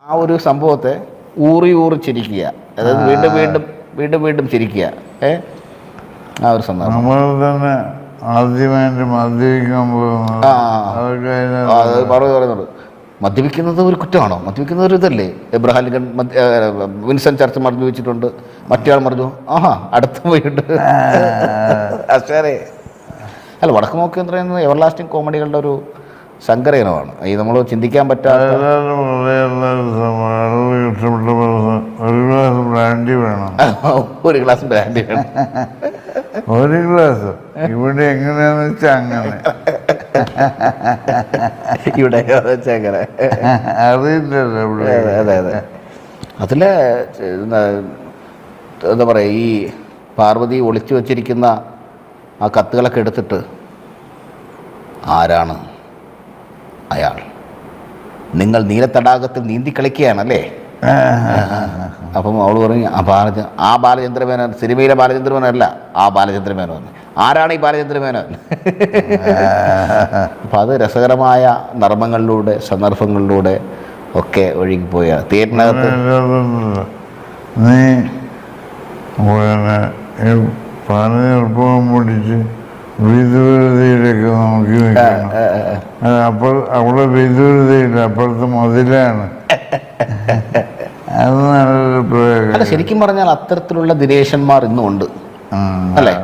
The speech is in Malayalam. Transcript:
ആ ഒരു സംഭവത്തെ ഊറി ഊറി ചിരിക്കുക, അതായത് വീണ്ടും വീണ്ടും വീണ്ടും വീണ്ടും ചിരിക്കുക. ആ ഒരു സന്ദർഭം നമ്മൾ തന്നെ ആദ്യമായിട്ട് മദ്യപിക്കാൻ പറയുന്നത് മദ്യപിക്കുന്നത് ഒരു കുറ്റമാണോ? മദ്യപിക്കുന്നത് ഒരു ഇതല്ലേ? എബ്രഹാം ലിങ്കൺ വിൻസൻ ചർച്ച് മദ്യപിച്ചിട്ടുണ്ട്, മറ്റേയാൾ മറിഞ്ഞു, ആഹാ അടുത്ത പോയിട്ട് അശ്വരെ. അല്ല, വടക്ക് നോക്കി എന്ന് പറയുന്നത് എവർലാസ്റ്റിംഗ് കോമഡികളുടെ ഒരു സങ്കരയിനമാണ്. ഈ നമ്മൾ ചിന്തിക്കാൻ പറ്റാത്ത. ഒരു ഗ്ലാസ് ബ്രാൻഡി വേണം, ഒരു ഗ്ലാസ് ബ്രാൻഡി വേണം, ഒരു ഗ്ലാസ്. ഇവിടെ എങ്ങനെയാന്ന് വെച്ചാൽ അങ്ങനെ, ഇവിടെ അങ്ങനെ അറിയില്ലല്ലോ. അതെ അതെ. അതിലെ എന്താ പറയുക, ഈ പാർവതി ഒളിച്ചു വച്ചിരിക്കുന്ന ആ കത്തുകളൊക്കെ എടുത്തിട്ട്, ആരാണ് അയാൾ? നിങ്ങൾ നീലത്തടാകത്തിൽ നീന്തി കളിക്കുകയാണല്ലേ? അപ്പം അവൾ പറഞ്ഞു, ആ ബാലചന്ദ്രമേനോൻ, സിനിമയിലെ ബാലചന്ദ്രമേനോനല്ല, ആ ബാലചന്ദ്രമേനോൻ. ആരാണ് ഈ ബാലചന്ദ്രമേനോൻ? അപ്പം അത് രസകരമായ നർമ്മങ്ങളിലൂടെ സന്ദർഭങ്ങളിലൂടെ ഒക്കെ ഒഴുകിപ്പോയ തിയേറ്ററിനകത്ത്. നീ പറഞ്ഞ എളുപ്പം പിടിച്ച് വിദൂരതയിലൊക്കെ നോക്കി നിൽക്കണം. അപ്പോൾ അവിടെ വിദൂരതയില്ല, അപ്പുറത്ത് മതിലാണ്. അത് നല്ലൊരു പ്രയോഗം. ശരിക്കും പറഞ്ഞാൽ അത്തരത്തിലുള്ള ദിനേശന്മാർ ഇന്നും ഉണ്ട്, അല്ലേ?